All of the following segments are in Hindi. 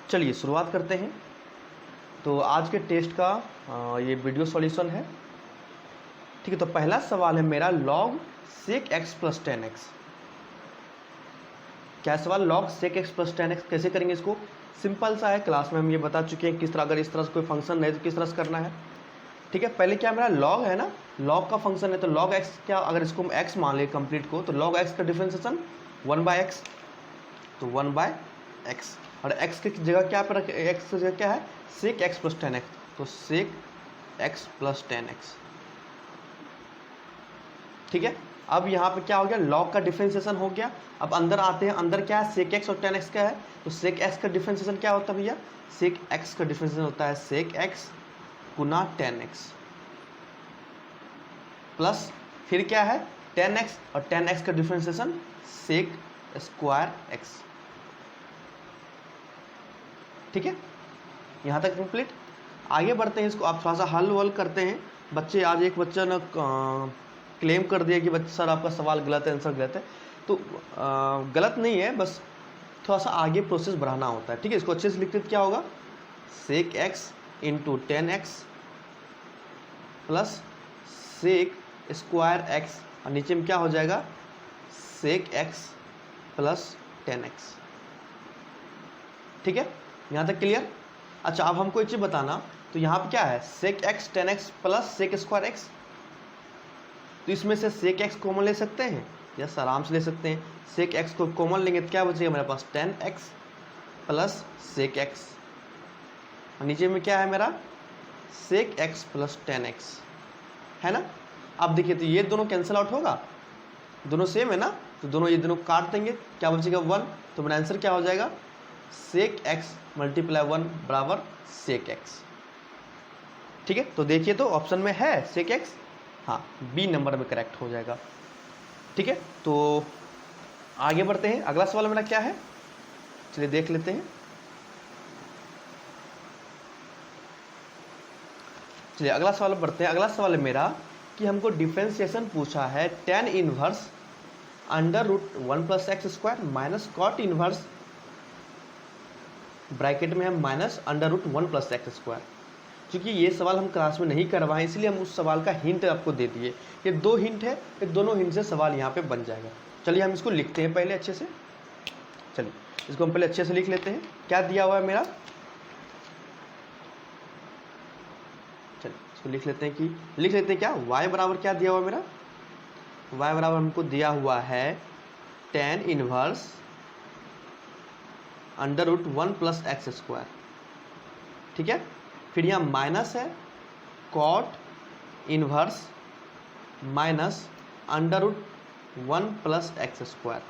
चलिए शुरुआत करते हैं। तो आज के टेस्ट का ये वीडियो सॉल्यूशन है। ठीक है, तो पहला सवाल है मेरा log sec x plus 10x। क्या सवाल log sec x plus 10x कैसे करेंगे? इसको सिंपल सा है, क्लास में हम ये बता चुके हैं किस तरह, अगर इस तरह से कोई फंक्शन है तो किस तरह से करना है। ठीक है, पहले क्या मेरा log है ना, log का फंक्शन है तो log x, क्या अगर इसको हम x मान ले कंप्लीट को, तो log x का डिफरेंशिएशन 1/x, तो 1/x, और x की जगह क्या पर रखे, x की जगह क्या है sec x प्लस 10x, तो sec x प्लस 10x। ठीक है, अब यहाँ पे क्या हो गया, log का डिफरेंशिएशन हो गया। अब अंदर आते हैं, अंदर क्या है sec x और 10x क्या है, तो sec x का डिफरेंशिएशन क्या होता है भैया, sec x का डिफरेंशिएशन होता है sec x गुना 10x प्लस फिर क्या है 10x, और 10x का डिफरेंशिएशन sec स्क्वायर x। ठीक है, यहाँ तक कंप्लीट। आगे बढ़ते हैं, इसको आप थोड़ा सा हल वल करते हैं। बच्चे, आज एक बच्चा ने क्लेम कर दिया कि बच्चा सर आपका सवाल गलत है, आंसर गलत है। तो गलत नहीं है, बस थोड़ा सा आगे प्रोसेस बढ़ाना होता है। ठीक है, इसको अच्छे से लिखते क्या होगा, sec x into 10x plus sec square x, और नीचे में क्या हो जाएगा sec x प्लस 10x। ठीक है, यहाँ तक क्लियर। अच्छा, अब हमको एक चीज़ बताना, तो यहाँ पे क्या है sec x 10x plus sec square x, तो इसमें से sec x कॉमन ले सकते हैं, यस आराम से ले सकते हैं। sec x को कॉमन लेंगे तो क्या बचेगा मेरे पास 10x प्लस sec x, और नीचे में क्या है मेरा sec x प्लस 10x है ना। अब देखिए, तो ये दोनों कैंसिल आउट होगा, दोनों सेम है ना, तो दोनों ये दोनों काट देंगे, क्या बचेगा 1, तो मेरा आंसर क्या हो जाएगा sec x मल्टीप्लाई 1 बराबर sec x। ठीक है, तो देखिए तो ऑप्शन में है sec x, हाँ बी नंबर में करेक्ट हो जाएगा। ठीक है, तो आगे बढ़ते हैं। अगला सवाल मेरा क्या है, चलिए देख लेते हैं। चलिए अगला सवाल बढ़ते हैं। अगला सवाल है मेरा कि हमको डिफरेंशिएशन पूछा है tan inverse under root 1 plus x square minus cot inverse, bracket में हम minus under root 1 plus x square. चूँकि ये सवाल हम क्लास में नहीं करवाएं, इसलिए हम उस सवाल का हिंट आपको दे दिए। ये 2 हिंट है, ये दोनों हिंट से सवाल यहाँ पे बन जाएगा। चलिए हम इसको लिखते हैं पहले अच्छे से। चलिए इसको हम पहले अच्छे से लिख लेते हैं। क्या दिया हुआ है मेरा, चलिए इसको लिख लेते हैं क्या y बराबर क्या दिया हुआ है मेरा, y बराबर हमको दिया हुआ है tan inverse under root 1 plus x square. ठीक है, फिर यहाँ माइनस है cot inverse minus under root 1 plus x square.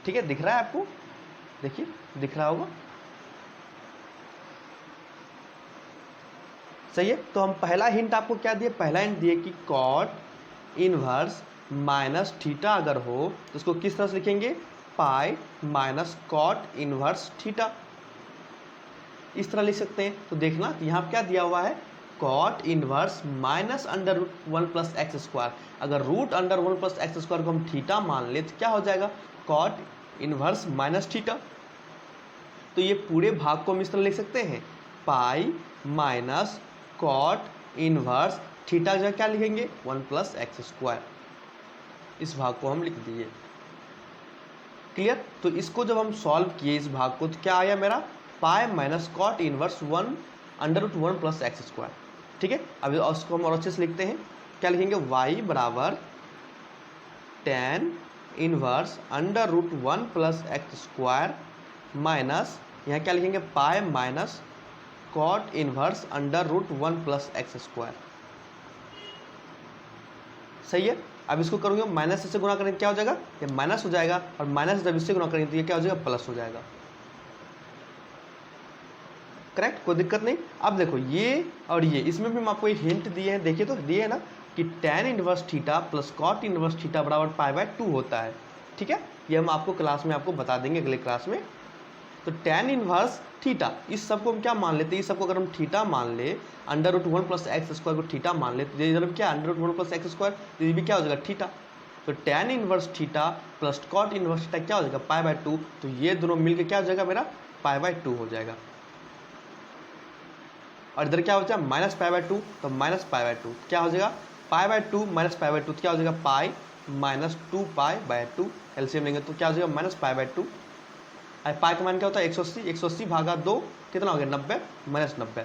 ठीक है, दिख रहा है आपको, देखिए दिख रहा होगा, सही है। तो हम पहला हिंट आपको क्या दिए, पहला हिंट दिए कि कॉट इनवर्स माइनस थीटा अगर हो तो उसको किस तरह से लिखेंगे, pi minus cot inverse theta, इस तरह लिख सकते हैं। तो देखना, तो यहाँ क्या दिया हुआ है cot inverse minus under root 1 plus x square. अगर root under 1 plus x square को हम थीटा मान ले तो क्या हो जाएगा कॉट इनवर्स माइनस थीटा। तो ये पूरे भाग को हम इस तरह लिख सकते हैं, pi minus cot inverse theta जगह क्या लिखेंगे 1 प्लस एक्स स्क्वायर। इस भाग को हम लिख दिए, क्लियर। तो इसको जब हम सॉल्व किए इस भाग को, तो क्या आया मेरा pi minus cot inverse 1 under root 1 plus x square. ठीक है, अब उसको हम और अच्छे से लिखते हैं, क्या लिखेंगे y बराबर tan inverse under root 1 plus x square minus यहाँ क्या लिखेंगे pi minus cot inverse under root 1 plus x square. सही है, अब इसको करूँगा माइनस से गुना करेंगे क्या हो जाएगा, ये माइनस हो जाएगा, और माइनस जब इससे गुना करेंगे तो ये क्या हो जाएगा प्लस हो जाएगा। करेक्ट, कोई दिक्कत नहीं। अब देखो ये और ये, इसमें भी हम आपको एक हिंट दिए हैं, देखिए तो दिए है ना कि tan inverse theta plus cot inverse theta बराबर पाई/2 होता है। ठीक है, ये हम आपको क्लास में आपको बता देंगे अगले क्लास में। तो tan इनवर्स थीटा, इस सबको हम क्या मान लेते हैं, इस सबको अगर हम थीटा मान ले, under root 1 plus x square को थीटा मान ले, तो ये क्या under root 1 plus x square, ये भी क्या हो जाएगा थीटा। तो tan inverse theta plus cot inverse theta क्या हो जाएगा π/2, तो ये दोनों मिलकर क्या हो जाएगा मेरा π/2 हो जाएगा। और इधर क्या हो जाएगा माइनस π/2, तो माइनस π/2 क्या हो जाएगा π/2 माइनस π/2, तो क्या हो जाएगा पाई माइनस 2π/2, एलसीएम लेंगे तो क्या हो जाएगा माइनस π/2। पाई का मान क्या होता है 180, 180 भागा 2 कितना हो गया 90 माइनस 90,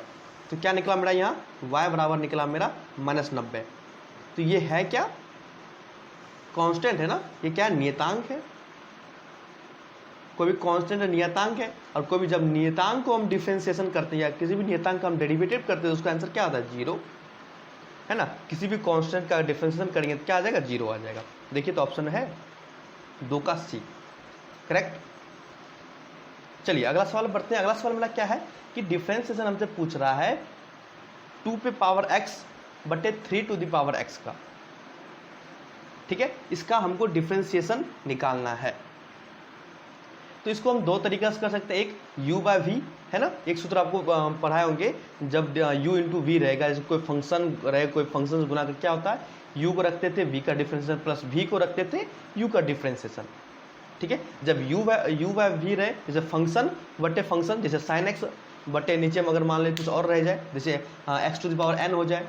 तो क्या निकला मेरा यहाँ y बराबर निकला मेरा माइनस 90। तो ये है क्या कांस्टेंट है ना, ये क्या नियतांक है, कोई भी कांस्टेंट नियतांक है। और कोई भी जब नियतांक को हम डिफरेंशिएशन करते हैं या किसी भी नियतांक का हम डेरिवेटिव करते हैं तो उसका आंसर क्या आता है 0 है ना। किसी भी कांस्टेंट का डिफरेंशिएशन करेंगे तो क्या आ जाएगा 0 आ जाएगा। देखिए तो ऑप्शन है 2 का सी करेक्ट। चलिए अगला सवाल बढ़ते हैं। अगला सवाल मेरा क्या है कि डिफरेंशिएशन हमसे पूछ रहा है 2 पे पावर x बटे 3 टू द पावर x का, ठीक है। इसका हमको डिफरेंशिएशन निकालना है। तो इसको हम दो तरीके से कर सकते हैं, एक u/v है ना, एक सूत्र आपको पढ़ाए होंगे जब u इंटू वी रहेगा, जैसे कोई फंक्शन रहे, कोई फंक्शन गुना कर क्या होता है u को रखते थे v का डिफरेंशिएशन प्लस v को रखते थे u का डिफरेंशिएशन, ठीक है। जब u/v रहे जैसे फंक्शन बटे फंक्शन, जैसे sin x बटे नीचे में अगर मान ले कुछ और रह जाए, जैसे x to the power n हो जाए,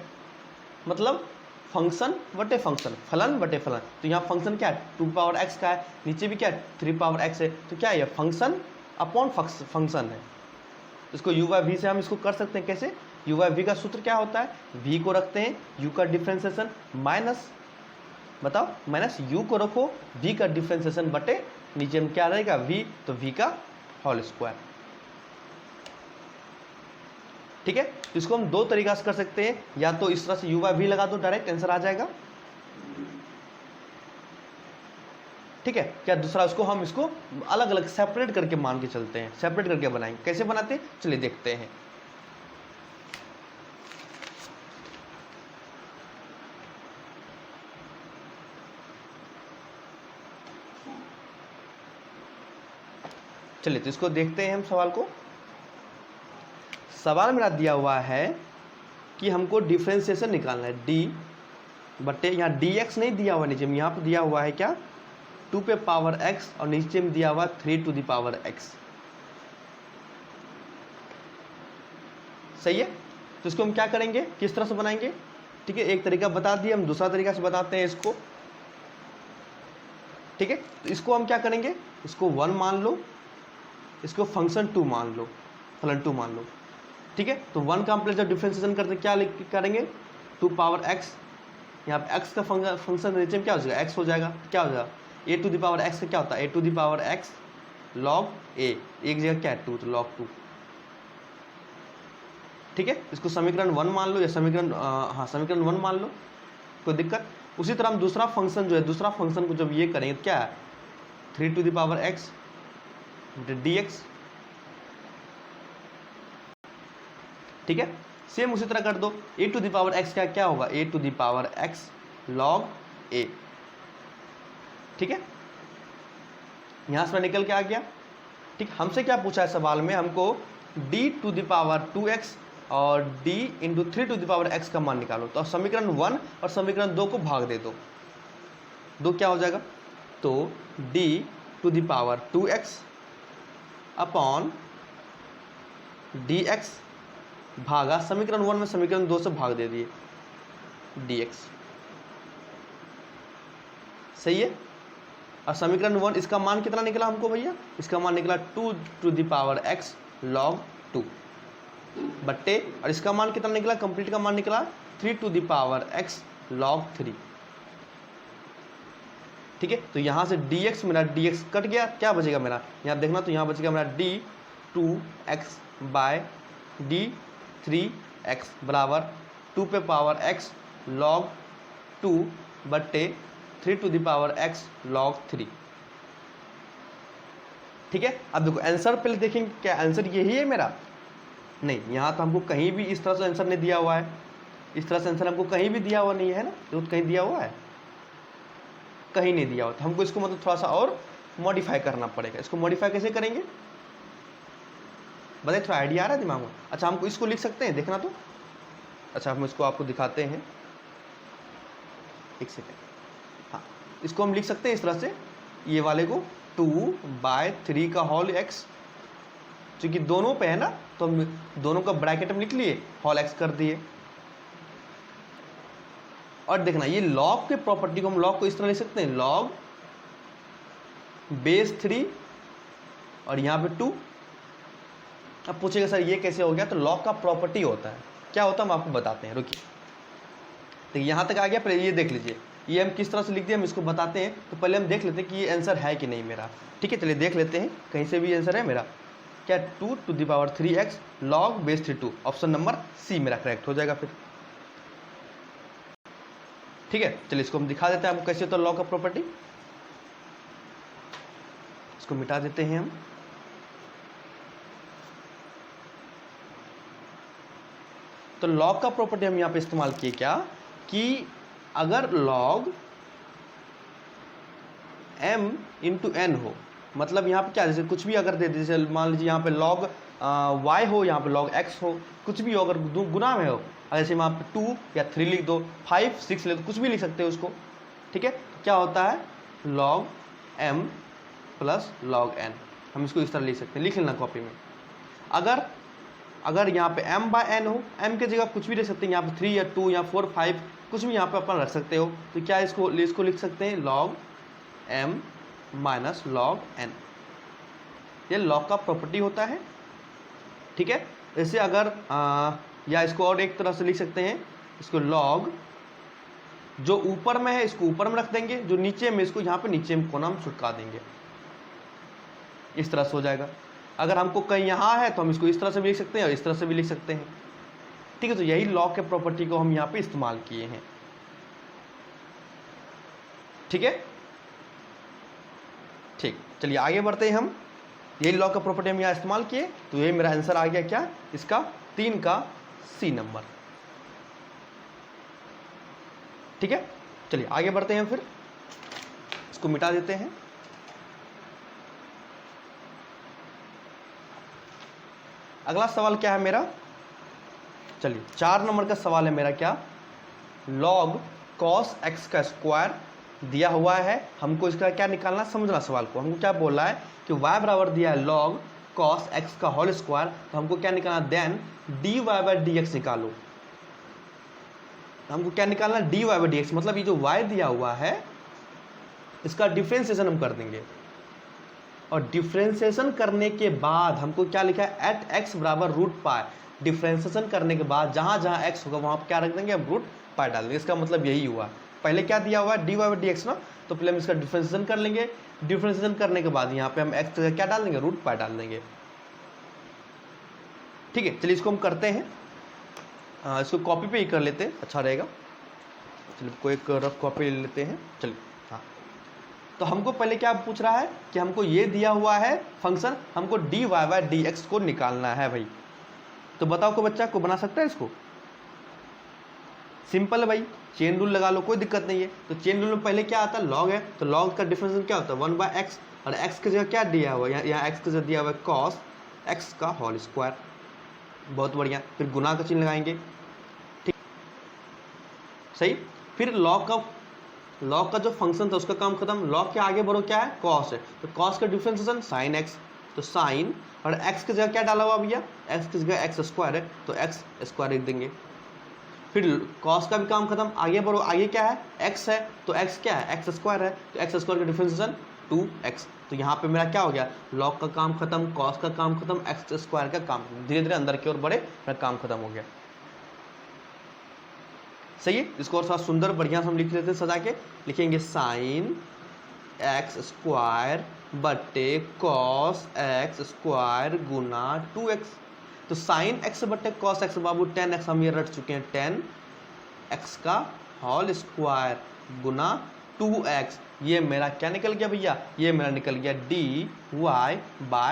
मतलब फंक्शन बटे फंक्शन, फलन बटे फलन। तो यहाँ फंक्शन क्या है 2 पावर x का है, नीचे भी क्या है 3 पावर x है, तो क्या है फंक्शन अपॉन फंक्शन है। इसको u/v से हम इसको कर सकते हैं कैसे, u/v का सूत्र क्या होता है v को रखते हैं u का डिफरेंशिएशन माइनस, बताओ माइनस u को रखो v का डिफरेंशिएशन बटे नीचे में क्या रहेगा v, तो v का होल स्क्वायर, ठीक है। तो इसको हम दो तरीका से कर सकते हैं, या तो इस तरह से u/v लगा दो डायरेक्ट आंसर आ जाएगा, ठीक है। क्या दूसरा उसको हम इसको अलग अलग सेपरेट करके मान के चलते हैं, सेपरेट करके बनाएंगे, कैसे बनाते हैं चलिए देखते हैं। चलिए तो इसको देखते हैं हम सवाल को। सवाल मेरा दिया हुआ है कि हमको डिफरेंशिएशन निकालना है d बटे, यहाँ dx नहीं दिया हुआ नीचे में, यहाँ पे दिया हुआ है क्या 2 पे पावर x और नीचे में दिया हुआ 3 टू द पावर x, सही है। तो इसको हम क्या करेंगे किस तरह से बनाएंगे, ठीक है। एक तरीका बता दिए, हम दूसरा तरीका से बताते हैं इसको, ठीक है। तो इसको हम क्या करेंगे, इसको 1 मान लो, इसको फंक्शन 2 मान लो, फलन 2 मान लो, ठीक है। तो 1 का हम जब डिफरेंशिएशन करते क्या करेंगे 2 पावर x, यहाँ पे x का फंक्शन नीचे में क्या हो जाएगा x हो जाएगा, क्या हो जाएगा a to the power x का क्या होता है a to the power x log a, एक जगह क्या है 2 तो log 2, ठीक है। इसको समीकरण 1 मान लो या समीकरण हाँ समीकरण 1 मान लो, कोई दिक्कत। उसी तरह हम दूसरा फंक्शन जो है, दूसरा फंक्शन को जब ये करेंगे तो क्या है 3 to the power x dx, ठीक है। सेम उसी तरह कर दो a to the power x का क्या होगा a to the power x log a, ठीक है। यहां से निकल के आ गया, ठीक। हमसे क्या पूछा है सवाल में, हमको d to the power 2x और d into 3 to the power x का मान निकालो। तो समीकरण 1 और समीकरण 2 को भाग दे दो, दो क्या हो जाएगा, तो d to the power 2x upon dx भागा समीकरण 1 में समीकरण 2 से भाग दे दिए dx, सही है। और समीकरण 1 इसका मान कितना निकला हमको भैया, इसका मान निकला 2 to the power x log 2 बट्टे, और इसका मान कितना निकला, कंप्लीट का मान निकला 3 to the power x log 3, ठीक है। तो यहां से dx मेरा dx कट गया, क्या बचेगा मेरा, यहां देखना तो यहां बचेगा मेरा d2x बाय d3x बराबर 2 पे पावर x log 2 बट्टे 3 to the power x log 3, ठीक है। अब देखो आंसर पहले देखेंगे, क्या आंसर यही है मेरा, नहीं, यहाँ तो हमको कहीं भी इस तरह से आंसर नहीं दिया हुआ है, इस तरह से आंसर हमको कहीं भी दिया हुआ नहीं है ना, तो कहीं दिया हुआ है, कहीं नहीं दिया हुआ। तो हमको इसको मतलब थोड़ा सा और मॉडिफाई करना पड़ेगा। इसको मॉडिफाई कैसे करेंगे बताइए, थोड़ा आइडिया आ रहा है दिमाग में। अच्छा हमको इसको लिख सकते हैं, देखना तो, अच्छा हम इसको आपको दिखाते हैं, एक सेकेंड, हाँ इसको हम लिख सकते हैं इस तरह से, ये वाले को 2/3 का होल x, क्योंकि दोनों पे है ना तो हम दोनों का ब्रैकेट में लिख लिए, होल x कर दिए। और देखना ये log के प्रॉपर्टी को हम log को इस तरह लिख सकते हैं, log बेस 3 और यहाँ पे 2। अब पूछेगा सर ये कैसे हो गया, तो log का प्रॉपर्टी होता है, क्या होता है हम आपको बताते हैं, रुकिए। तो यहाँ तक आ गया, पहले ये देख लीजिए ये हम किस तरह से लिख दिए, हम इसको बताते हैं। तो पहले हम देख लेते हैं कि ये आंसर है कि नहीं मेरा, ठीक है। चलिए देख लेते हैं कहीं से भी आंसर है मेरा, क्या 2⁻3x log base 3 2, option number C मेरा करेक्ट हो जाएगा फिर, ठीक है। चलिए इसको हम दिखा देते हैं आपको कैसे होता है लॉग का प्रॉपर्टी, इसको मिटा देते हैं हम। तो लॉग का प्रॉपर्टी हम यहाँ पे इस्तेमाल किए क्या, कि अगर log m × n हो, मतलब यहाँ पे क्या, जैसे कुछ भी अगर दे दे, जैसे मान लीजिए यहाँ पे log y हो, यहाँ पे log x हो, कुछ भी हो, अगर गुना में हो, जैसे वहाँ पे 2 या 3 लिख दो, 5 6 लिख दो, कुछ भी लिख सकते हो उसको, ठीक है। क्या होता है log m plus log n, हम इसको इस तरह लिख सकते हैं, लिख लेना कॉपी में। अगर यहाँ पे m/n हो, m की जगह कुछ भी लिख सकते हैं, यहाँ पे 3 या 2 या 4 5 कुछ भी यहाँ पे अपन रख सकते हो, तो क्या इसको लिख सकते हैं log m minus log n, ये log का प्रॉपर्टी होता है, ठीक है। ऐसे अगर या इसको और एक तरह से लिख सकते हैं, इसको log जो ऊपर में है इसको ऊपर में रख देंगे, जो नीचे में इसको यहाँ पे नीचे में कोना में छुटका देंगे, इस तरह से हो जाएगा। अगर हमको कहीं यहाँ है तो हम इसको इस तरह से भी लिख सकते हैं और इस तरह से भी लिख सकते हैं, ठीक है। तो यही लॉग के प्रॉपर्टी को हम यहाँ पे इस्तेमाल किए हैं, ठीक है। ठीक, चलिए आगे बढ़ते हैं हम, यही लॉग का प्रॉपर्टी हम यहाँ इस्तेमाल किए, तो ये मेरा आंसर आ गया क्या, इसका 3 का सी नंबर, ठीक है। चलिए आगे बढ़ते हैं, फिर इसको मिटा देते हैं। अगला सवाल क्या है मेरा, चलिए 4 नंबर का सवाल है मेरा, क्या log cos x का स्क्वायर दिया हुआ है, हमको इसका क्या निकालना, समझना सवाल को। हमको क्या बोला है कि y बराबर दिया है log cos x का होल स्क्वायर, तो हमको क्या निकालना, देन dy/dx निकालो। हमको क्या निकालना, dy/dx, मतलब ये जो y दिया हुआ है इसका डिफरेंशिएशन हम कर देंगे, और डिफरेंशिएशन करने के बाद हमको क्या लिखा है, एट x बराबर √π, डिफरेंशिएशन करने के बाद जहां जहां x होगा वहां पर क्या रख देंगे, अब √π डाल देंगे। इसका मतलब यही हुआ, पहले क्या दिया हुआ है dy/dx ना, तो पहले हम इसका डिफरेंशिएशन कर लेंगे, डिफरेंशिएशन करने के बाद यहाँ पे हम x जगह क्या डाल देंगे, √π डाल देंगे, ठीक है। चलिए इसको हम करते हैं, इसको कॉपी पे ही कर लेते हैं, अच्छा रहेगा। चलिए कोई एक रफ कॉपी ले लेते हैं, चलिए। हाँ, तो हमको पहले क्या पूछ रहा है कि हमको ये दिया हुआ है फंक्शन, हमको dy/dx को निकालना है भाई। तो बताओ को बच्चा को बना सकता है इसको, सिंपल है भाई, चेन रूल लगा लो, कोई दिक्कत नहीं है। तो चेन रूल में पहले क्या आता है, लॉग है, तो लॉग का डिफरेंशिएशन क्या होता है, 1/x, और x की जगह क्या दिया हुआ है, यहाँ x की जगह दिया हुआ है cos x का होल स्क्वायर, बहुत बढ़िया। फिर गुना का चिन्ह लगाएंगे, ठीक, सही। फिर लॉग का जो फंक्शन था उसका काम खत्म, लॉग के आगे बढ़ो क्या है, कॉस है, तो कॉस का डिफरेंशिएशन साइन एक्स, तो साइन, और एक्स की जगह क्या डाला हुआ भैया, एक्स की जगह एक्स स्क्वायर है, तो एक्स स्क्वायर लिख देंगे। फिर कॉस का भी काम खत्म, आगे बढ़ो, आगे क्या है, एक्स है, तो एक्स क्या है, एक्स स्क्वायर है, तो एक्स स्क्वायर का डिफरेंशिएशन 2x, तो यहाँ पे मेरा क्या हो गया, लॉग का काम खत्म, कॉस का काम खत्म, एक्स स्क्वायर का काम, धीरे धीरे अंदर की ओर बढ़े, मेरा काम खत्म हो गया, सही है। इसको और थोड़ा सुंदर बढ़िया से हम लिख लेते हैं, सजा के लिखेंगे, साइन एक्स स्क्वायर बटे कॉस एक्स स्क्वायर गुना 2x, तो साइन एक्स बटे कॉस एक्स बाबू 10x हम ये रट चुके हैं, 10x का होल स्क्वायर गुना 2x, ये मेरा क्या निकल गया भैया, ये मेरा निकल गया dy/dx।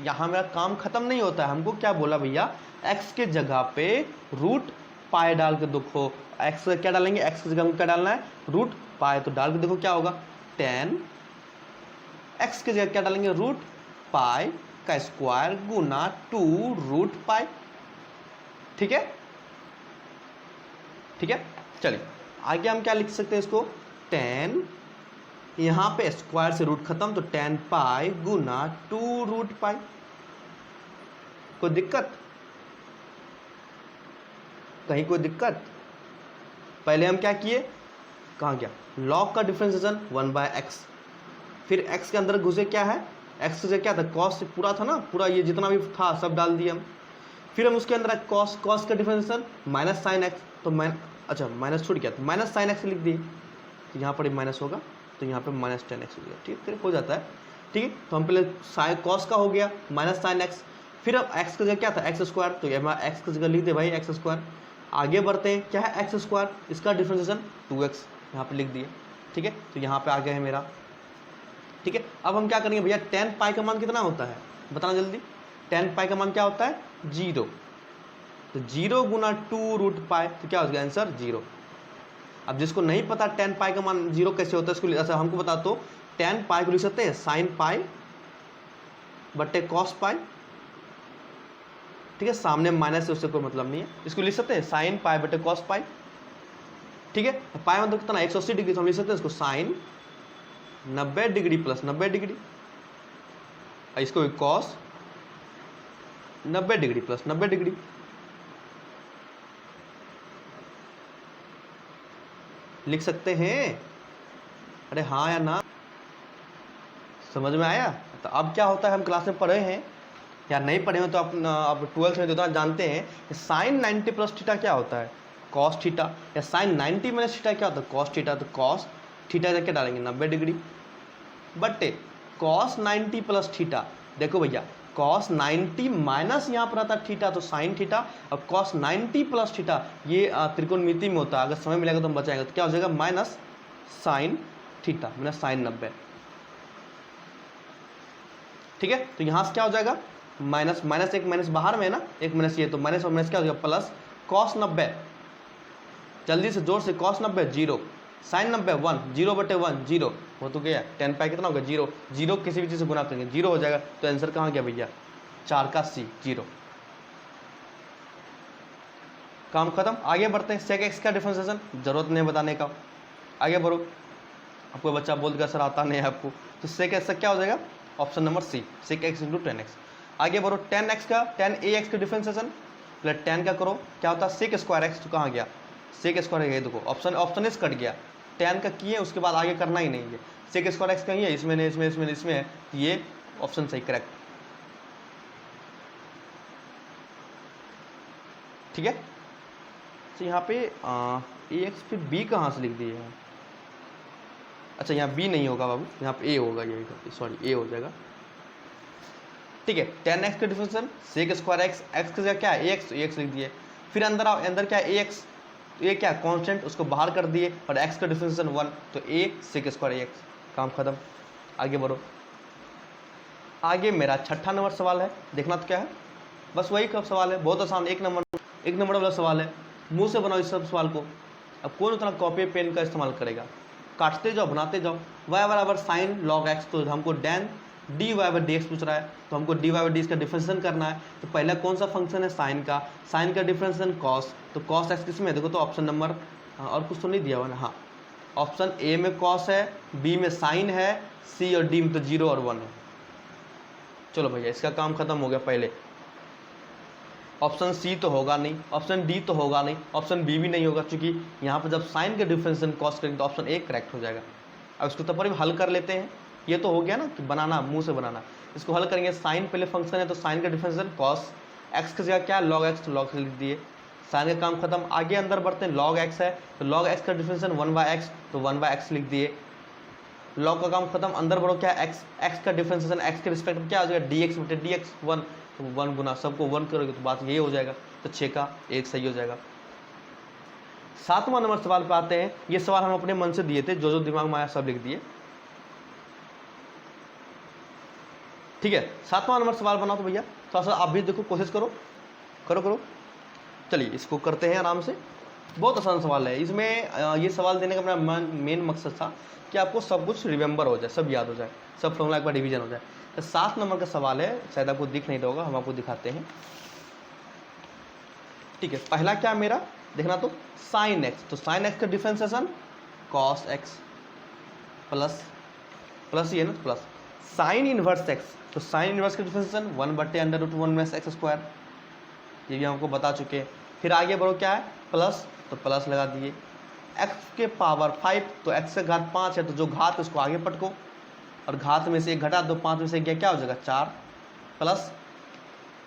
यहाँ मेरा काम खत्म नहीं होता है, हमको क्या बोला भैया, x के जगह पे √π डाल के देखो, x क्या डालेंगे, x की जगह में क्या डालना है, √π, तो डाल के देखो क्या होगा, 10, x की जगह क्या डालेंगे, √π का स्क्वायर गुना 2√π, ठीक है, ठीक है। चलिए आगे हम क्या लिख सकते हैं इसको, टेन, यहाँ पे स्क्वायर से रूट खत्म, तो टेन पाई गुना 2 रूट पाई। कोई दिक्कत? कहीं कोई दिक्कत? पहले हम क्या किए, कहाँ गया लॉग का डिफरेंशिएशन 1/x, फिर x के अंदर घुसे क्या है, x से क्या था cos से पूरा था ना, पूरा ये जितना भी था सब डाल दिए हम। फिर हम उसके अंदर cos का डिफरेंशिएशन माइनस साइन x, तो अच्छा माइनस छूट गया तो माइनस साइन x लिख दिए, तो यहाँ पर माइनस होगा तो यहाँ पे माइनस 10x हो गया। ठीक है, हो जाता है। ठीक है, तो हम पहले साइन कॉस का हो गया माइनस साइन x, फिर अब x का जगह क्या था एक्स स्क्वायर, तो हमारा x की जगह लिख दे भाई एक्स स्क्वायर। आगे बढ़ते हैं, क्या है एक्स स्क्वायर, इसका डिफरेंशिएशन 2x यहाँ पे लिख दिए। ठीक है, तो यहाँ पे आ गया है मेरा। ठीक है, अब हम क्या करेंगे भैया, टेन पाई का मान कितना होता है बताना जल्दी। टेन पाई का मान क्या होता है 0, तो 0 गुना 2 रूट पाई, तो क्या हो गया आंसर 0। अब जिसको नहीं पता टेन पाई का मान 0 कैसे होता है, इसको अच्छा हमको बता दो, टेन पाई को लिख सकते हैं साइन पाई बटे कॉस पाई। ठीक है, सामने माइनस है उससे कोई मतलब नहीं है, इसको लिख सकते हैं साइन पाई बटे कॉस पाई। ठीक है, पाई मतलब कितना 180 डिग्री, तो हम लिख सकते हैं इसको साइन 90 डिग्री प्लस 90 डिग्री, इसको कॉस 90 डिग्री प्लस 90 डिग्री। लिख सकते हैं, अरे हाँ या ना, समझ में आया। तो अब क्या होता है, हम क्लास में पढ़े हैं या नहीं पढ़े हैं, तो आप 12th में तो जानते हैं कि साइन 90 प्लस थीटा क्या होता है कॉस थीटा, या साइन 90 माइनस थीटा क्या होता है कॉस थीटा, तो कॉस थीटा क्या डालेंगे 90 डिग्री बटे कॉस 90 प्लस थीटा। देखो भैया कॉस 90 माइनस यहाँ पर आता है थीटा, तो साइन थीटा, और कॉस 90 प्लस थीटा ये त्रिकोणमिति में होता है, अगर समय मिलेगा तो हम बचाएंगे, तो क्या हो जाएगा minus sine theta minus sine 90। ठीक है, तो यहाँ से क्या हो जाएगा माइनस माइनस एक माइनस बाहर में है ना, एक माइनस ये, तो माइनस और माइनस क्या हो जाएगा प्लस कॉस 90, जल्दी से जोर से कॉस 90 0, साइन 90 1, 0 बटे 1 0, वो तो गया 10 पाई कितना होगा 0, 0 किसी भी चीज़ से गुना करेंगे 0 हो जाएगा, तो आंसर कहाँ गया भैया 4 का C 0। काम खत्म। आगे बढ़ते हैं, सेक एक्स का डिफरेंशिएशन जरूरत नहीं बताने का, आगे बढ़ो। आपको बच्चा बोल कर सर आता नहीं है आपको, तो सेक एक्स क्या हो जाएगा option number C, sec x into 10x। आगे बढ़ो, 10x का 10ax का डिफरेंशिएशन, पहले 10 का करो क्या होता है सेक स्क्वायर एक्स, तो कहाँ गया सेक स्क्वायर है, देखो ऑप्शन इस कट गया, 10 का किए उसके बाद आगे करना ही नहीं है, सेक स्क्वायर एक्स कहीं है इसमें नहीं, इसमें है, ये ऑप्शन सही करेक्ट। ठीक है, तो यहाँ पे ax फिर b कहाँ से लिख दिए हैं, अच्छा यहाँ b नहीं होगा बाबू, यहाँ पे a होगा, ये सॉरी a हो जाएगा। ठीक है, 10x का differentiation sec square x, x की जगह क्या है ax, तो ax लिख दिए। फिर अंदर आओ, अंदर क्या है ax, तो ये क्या कांस्टेंट उसको बाहर कर दिए, और x का डिफरेंशिएशन 1, तो a सेक स्क्वायर ax, काम खत्म। आगे बढ़ो, आगे मेरा छठा नंबर सवाल है, देखना तो क्या है बस वही का सवाल है, बहुत आसान, एक नंबर वाला सवाल है, मुंह से बनाओ इस सब सवाल को। अब कौन उतना कॉपी पेन का इस्तेमाल करेगा, काटते जाओ बनाते जाओ। y बराबर साइन लॉग एक्स, तो हमको डैन d y by d x पूछ रहा है, तो हमको d y by d x का डिफरेंशिएशन करना है। तो पहला कौन सा फंक्शन है साइन का डिफरेंशिएशन कॉस, तो कॉस एक्स किस में देखो, तो ऑप्शन नंबर और कुछ तो नहीं दिया हुआ ना, हाँ ऑप्शन ए में कॉस है, बी में साइन है, सी और डी में तो 0 और 1 है। चलो भैया इसका काम खत्म हो गया। पहले ऑप्शन सी तो होगा नहीं, ऑप्शन डी तो होगा नहीं, ऑप्शन बी भी नहीं होगा, क्योंकि यहाँ पर जब साइन के डिफरेंशिएशन कॉस करेंगे तो ऑप्शन ए करेक्ट हो जाएगा। अब इसको तो पर हल कर लेते हैं, ये तो हो गया ना कि बनाना मुंह से बनाना, इसको हल करेंगे। साइन पहले फंक्शन है, तो साइन का डिफरेंशिएशन कॉस एक्स की जगह क्या है लॉग एक्स, तो लॉग लिख दिए, साइन का काम खत्म। आगे अंदर बढ़ते हैं, लॉग एक्स है तो लॉग एक्स का डिफरेंशिएशन 1/x, तो 1/x लिख दिए, लॉग का काम खत्म। अंदर बढ़ो, क्या एक्स का डिफरेंशिएशन एक्स के रिस्पेक्ट में क्या हो जाएगा dx बटे dx 1, तो 1 गुना सबको 1 करोगे तो बात ये हो जाएगा, तो 6 का 1 सही हो जाएगा। 7वां नंबर सवाल पे आते हैं, ये सवाल हम अपने मन से दिए थे, जो दिमाग में आया सब लिख दिए। ठीक है, 7वां नंबर सवाल बनाओ तो भैया थोड़ा सा आप भी देखो, कोशिश करो। चलिए इसको करते हैं आराम से, बहुत आसान सवाल है। इसमें ये सवाल देने का मेरा मेन मकसद था कि आपको सब कुछ रिमेंबर हो जाए, सब याद हो जाए, सब फॉर्मूला एक बार रिवीजन हो जाए। तो 7 नंबर का सवाल है, शायद आपको दिख नहीं होगा, हम आपको दिखाते हैं। ठीक है, पहला क्या मेरा देखना, तो साइन एक्स, तो साइन एक्स का differentiation cos x, plus plus ये ना प्लस साइन इनवर्स एक्स, तो साइन इनवर्स का डिफरेंशिएशन 1/√1 माइनस एक्स स्क्वायर, ये भी हमको बता चुके हैं। फिर आगे बढ़ो क्या है प्लस, तो प्लस लगा दिए, एक्स के पावर 5, तो एक्स का घात 5 है, तो जो घात है उसको आगे पटको और घात में से एक घटा दो, 5 में से गया क्या हो जाएगा 4, plus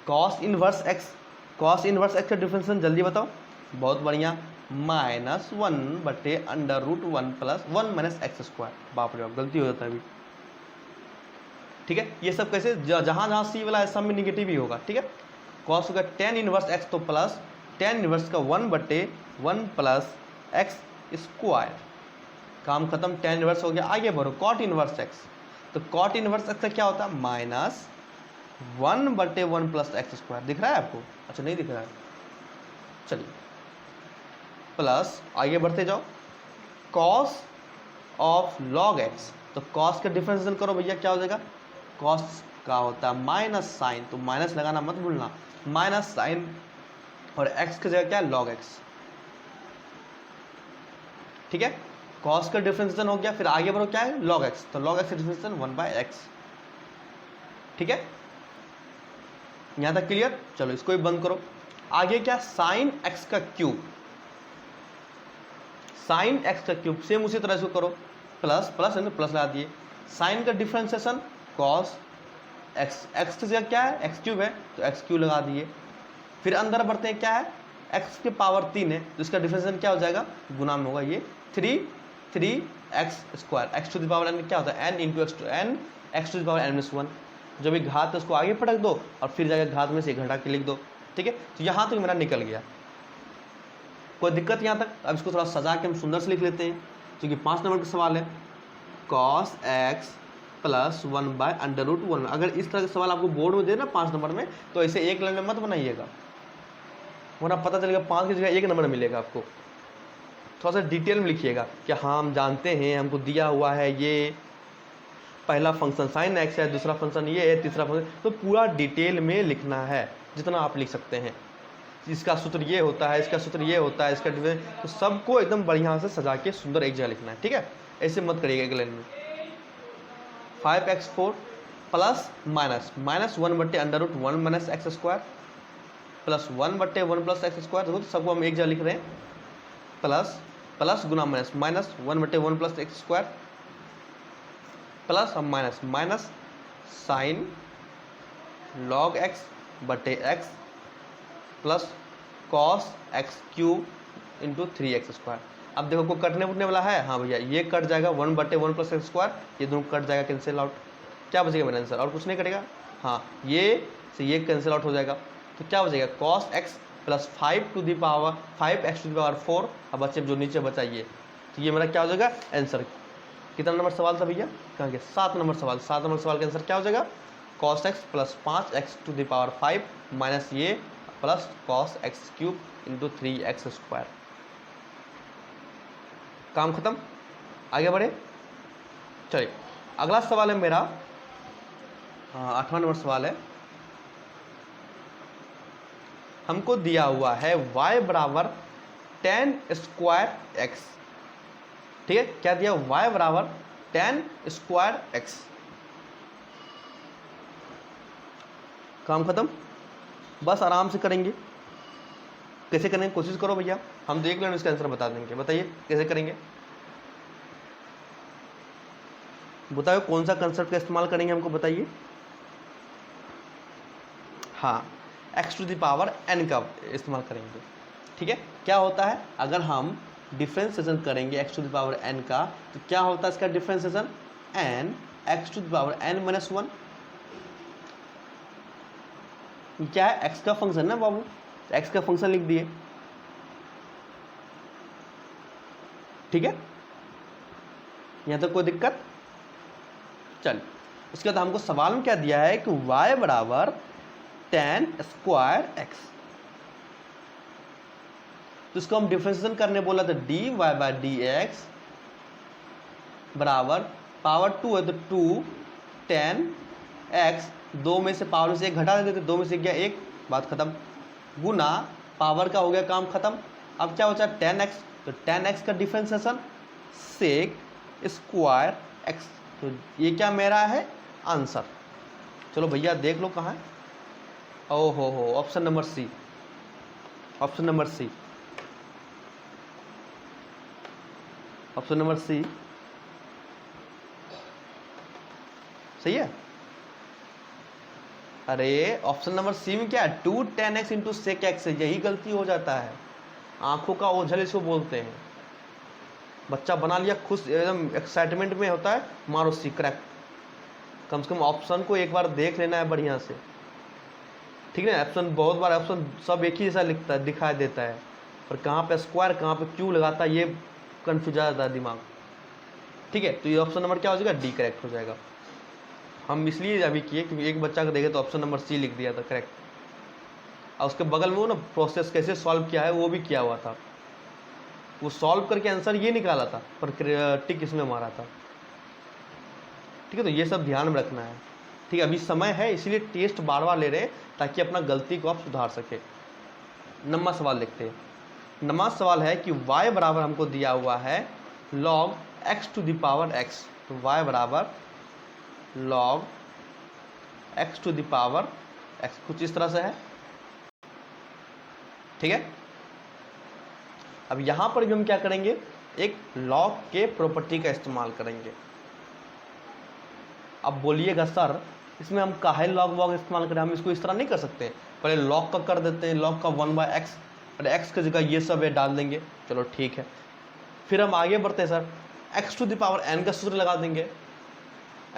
cos inverse x, cos inverse x का डिफरेंशिएशन जल्दी बताओ, बहुत बढ़िया, -1/√1 प्लस 1 माइनस एक्स स्क्वायर, बाप रे बाप गलती हो जाता है अभी, ठीक है। ये सब कैसे, जहां जहां सी वाला है सब में निगेटिव ही होगा, ठीक है। कॉस होगा tan इनवर्स एक्स, तो प्लस tan इनवर्स का 1/1 प्लस एक्स स्क्वायर, काम खत्म, tan इनवर्स हो गया। आगे बढ़ो कॉट इनवर्स एक्स, तो कॉट इनवर्स एक्स का क्या होता है -1/1 प्लस एक्स स्क्वायर, दिख रहा है आपको, अच्छा नहीं दिख रहा है, चलिए प्लस आगे बढ़ते जाओ कॉस ऑफ लॉग एक्स, तो कॉस का डिफरेंशिएशन करो भैया, क्या हो जाएगा, कॉस का होता है माइनस साइन, तो माइनस लगाना मत भूलना, माइनस साइन और एक्स की जगह क्या है लॉग एक्स, ठीक है। कॉस का डिफरेंशिएशन हो गया, फिर आगे बढ़ो क्या है लॉग एक्स, तो लॉग एक्स का डिफरेंशिएशन 1/x, ठीक है, यहां तक क्लियर। चलो इसको भी बंद करो। आगे क्या साइन एक्स का क्यूब, साइन एक्स का क्यूब सेम उसी तरह से करो, प्लस प्लस प्लस लगा दिए, साइन का डिफरेंशिएशन कॉस एक्स, एक्स की जगह क्या है एक्स क्यूब है, तो एक्स क्यूब लगा दिए। फिर अंदर बढ़ते हैं, क्या है एक्स के पावर 3 है, तो इसका डिफरेंशिएशन क्या हो जाएगा, गुना में होगा ये 3x square, x to the power n क्या होता है n into x to the power n-1, जो भी घात है उसको आगे पटक दो और फिर जाकर घात में से घटा के लिख दो, ठीक है। तो यहाँ तक मेरा निकल गया, कोई दिक्कत यहाँ तक। अब इसको थोड़ा सजा के हम सुंदर से लिख लेते हैं, क्योंकि 5 नंबर का सवाल है, cos x प्लस 1/√1। अगर इस तरह का सवाल आपको बोर्ड में दे ना 5 नंबर में, तो ऐसे एक लाइन में मत बनाइएगा, वरना पता चलेगा 5 की जगह 1 नंबर मिलेगा आपको। थोड़ा सा डिटेल में लिखिएगा कि हाँ हम जानते हैं, हमको दिया हुआ है ये पहला फंक्शन साइन एक्स है, दूसरा फंक्शन ये है, तीसरा फंक्शन, तो पूरा डिटेल में लिखना है जितना आप लिख सकते हैं। इसका सूत्र ये होता है, इसका सूत्र ये होता है, इसका तो सबको एकदम बढ़िया से सजा के सुंदर एक जगह लिखना है, ठीक है। ऐसे मत करिएगा एक लाइन में। 5x4 plus minus -1/√1 minus X square plus 1/1 plus x square, देखो सबको हम एक जगह लिख रहे हैं, प्लस प्लस गुना minus -1/1 plus x square plus हम minus minus sine log X बटे X plus cos X cube into 3x square. अब देखो को कटने उठने वाला है, हाँ भैया ये कट जाएगा 1/1 प्लस एक्स स्क्वायर, ये दोनों कट जाएगा कैंसिल आउट, क्या बचेगा मेरा आंसर, और कुछ नहीं कटेगा, हाँ ये से ये कैंसिल आउट हो जाएगा, तो क्या बचेगा cos x plus 5x to the power 4, अब बच्चे जो नीचे बचाइए, तो ये मेरा क्या हो जाएगा आंसर। कितना नंबर सवाल था भैया, कहाँ के 7 नंबर सवाल, 7 नंबर सवाल का आंसर क्या हो जाएगा cos x plus 5x to the power 5 minus ये plus cos x cube into 3x square. काम खत्म, आगे बढ़े। चलिए अगला सवाल है मेरा 8वां नंबर सवाल है, हमको दिया हुआ है y बराबर tan स्क्वायर x, ठीक है, क्या दिया y बराबर tan स्क्वायर x। काम खत्म, बस आराम से करेंगे, कैसे करेंगे कोशिश करो भैया, हम देख लें इसका आंसर बता देंगे, बताइए कैसे करेंगे, बताओ कौन सा कंसेप्ट का इस्तेमाल करेंगे हमको बताइए। हाँ x to the power n का इस्तेमाल करेंगे, ठीक है। क्या होता है अगर हम डिफरेंशिएशन करेंगे x to the power n का, तो क्या होता है इसका differentiation n x to the power n minus 1, क्या है x का फंक्शन ना बाबू, x का फंक्शन लिख दिए, ठीक है, यहां तक कोई दिक्कत। चल उसके बाद हमको सवाल में क्या दिया है कि y बराबर tan स्क्वायर x, तो इसको हम डिफरेंशिएशन करने बोला था dy बाई डी एक्स बराबर पावर 2 है तो 2 tan x, 2 में से पावर से 1 घटा देते, 2 में से गया 1, बात खत्म, गुना पावर का हो गया काम खत्म। अब क्या होता है tan x, तो tan x का डिफरेंशिएशन sec स्क्वायर एक्स। तो ये क्या मेरा है आंसर। चलो भैया देख लो कहाँ है। ओहो हो, option number C, option number C, option number C सही है। अरे ऑप्शन नंबर सी में क्या है, 2 tan x into sec x है, यही गलती हो जाता है। आंखों का ओझल इसको बोलते हैं। बच्चा बना लिया खुश, एकदम एक्साइटमेंट में होता है, मारो सी क्रैक। कम से कम ऑप्शन को एक बार देख लेना है बढ़िया से, ठीक है। ऑप्शन बहुत बार ऑप्शन सब एक ही जैसा लिखता है, दिखाई देता है, पर कहाँ पे स्क्वायर कहाँ पे क्यों लगाता है ये कंफ्यूज आ जाता है दिमाग, ठीक है। तो ये ऑप्शन नंबर क्या हो जाएगा, डी करेक्ट हो जाएगा। हम इसलिए अभी किए क्योंकि एक बच्चा को देखे तो ऑप्शन नंबर सी लिख दिया था करेक्ट, और उसके बगल में वो ना प्रोसेस कैसे सॉल्व किया है वो भी किया हुआ था, वो सॉल्व करके आंसर ये निकाला था, पर टिक इसमें मारा था, ठीक है। तो ये सब ध्यान में रखना है, ठीक है। अभी समय है इसलिए टेस्ट बार बार ले रहे हैं ताकि अपना गलती को आप सुधार सके। नंबर सवाल देखते हैं। नंबर सवाल है कि y बराबर हमको दिया हुआ है log x to the power x। तो y बराबर log x to the power x, कुछ इस तरह से है, ठीक है। अब यहां पर भी हम क्या करेंगे, एक log के प्रॉपर्टी का इस्तेमाल करेंगे। अब बोलिएगा सर इसमें हम काहे log वॉग इस्तेमाल करें, हम इसको इस तरह नहीं कर सकते, पहले log का कर देते हैं, log का 1/x, और x की जगह ये सब डाल देंगे, चलो ठीक है। फिर हम आगे बढ़ते हैं sir, x to the power n का सूत्र लगा देंगे,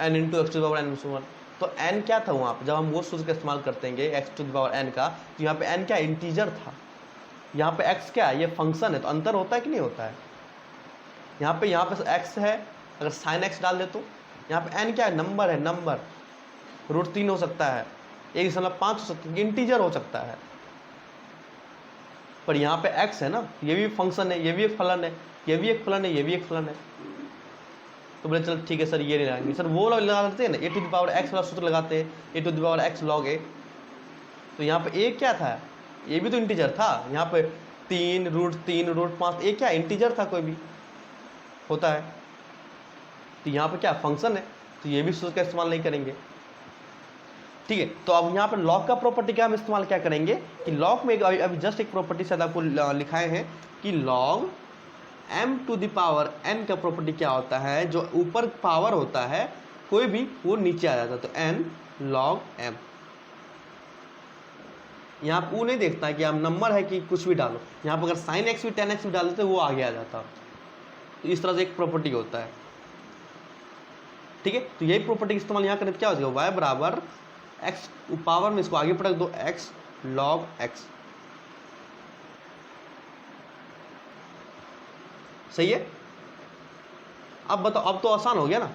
n into x to the power n+1। तो n क्या था वहाँ पे, जब हम वो सूत्र का इस्तेमाल करते हैं x to the power n का, तो यहाँ पे n क्या इंटीजर था, यहाँ पे x क्या है, ये फंक्शन है, तो अंतर होता है कि नहीं होता है। यहाँ पे x है, अगर साइन x डाल दे तो यहाँ पे n क्या है, नंबर है, नंबर √3 हो सकता है, 1.5 हो सकता है, इंटीजर हो सकता है। पर यहाँ पे x है ना, ये भी फंक्शन है, ये भी एक फलन है, ये भी एक फलन है, ये भी एक फलन है। तो बोले चलो ठीक है सर ये नहीं लगाएंगे, सर वो लगा देते हैं ना, a to the power x वाला सूत्र लगाते हैं, a to the power x log a। तो यहाँ पे a क्या था, ये भी तो इंटीजर था, यहाँ पे 3 √3 √5, a क्या इंटीजर था, कोई भी होता है। तो यहाँ पे क्या फंक्शन है, तो ये भी सूत्र का इस्तेमाल नहीं करेंगे, ठीक है। तो अब यहाँ पर लॉग का प्रॉपर्टी का हम इस्तेमाल क्या करेंगे कि लॉग में अभी जस्ट एक प्रॉपर्टी शायद आपको लिखाए हैं कि log m to the power n का प्रॉपर्टी क्या होता है, जो ऊपर पावर होता है कोई भी वो नीचे आ जाता है, तो n log m। यहाँ पर वो नहीं देखता है कि आप नंबर है कि कुछ भी डालो, यहाँ पर अगर साइन x भी tan x भी डाल देते वो आगे आ जाता, तो इस तरह से एक प्रॉपर्टी होता है, ठीक है। तो यही प्रॉपर्टी का इस्तेमाल यहाँ करें तो क्या हो जाएगा, y बराबर x पावर में इसको आगे पटक दो, x log x, सही है। अब बताओ, अब तो आसान हो गया ना,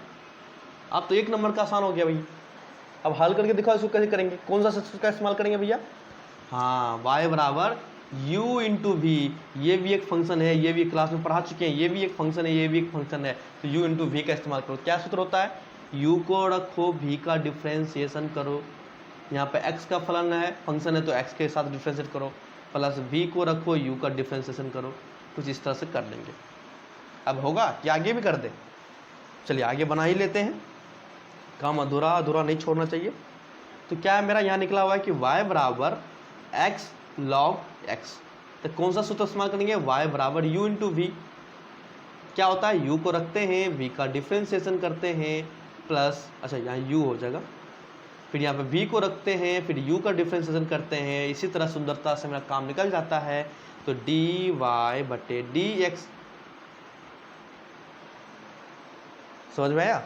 अब तो एक नंबर का आसान हो गया भैया। अब हल करके दिखाओ इसको कैसे करेंगे, कौन सा सूत्र का इस्तेमाल करेंगे भैया, हाँ y बराबर u इंटू वी, ये भी एक फंक्शन है, ये भी क्लास में पढ़ा चुके हैं, ये भी एक फंक्शन है, ये भी एक फंक्शन है, तो u इंटू वी का इस्तेमाल करो। क्या सूत्र होता है, u को रखो, v का डिफ्रेंसिएशन करो, यहाँ पे x का फलन है, फंक्शन है, तो x के साथ डिफ्रेंशिएट करो, प्लस v को रखो, u का डिफ्रेंसिएशन करो। कुछ इस तरह से कर लेंगे। अब होगा कि आगे भी कर दे, चलिए आगे बना ही लेते हैं, काम अधूरा अधूरा नहीं छोड़ना चाहिए। तो क्या है मेरा यहाँ निकला हुआ है कि y बराबर x log x, तो कौन सा सूत्र इस्तेमाल करेंगे, y बराबर u इंटू वी, क्या होता है u को रखते हैं, v का डिफ्रेंसिएशन करते हैं, प्लस अच्छा यहाँ u हो जाएगा, फिर यहाँ पे v को रखते हैं, फिर u का डिफ्रेंसिएशन करते हैं, इसी तरह सुंदरता से मेरा काम निकल जाता है। तो dy/dx, समझ में आया।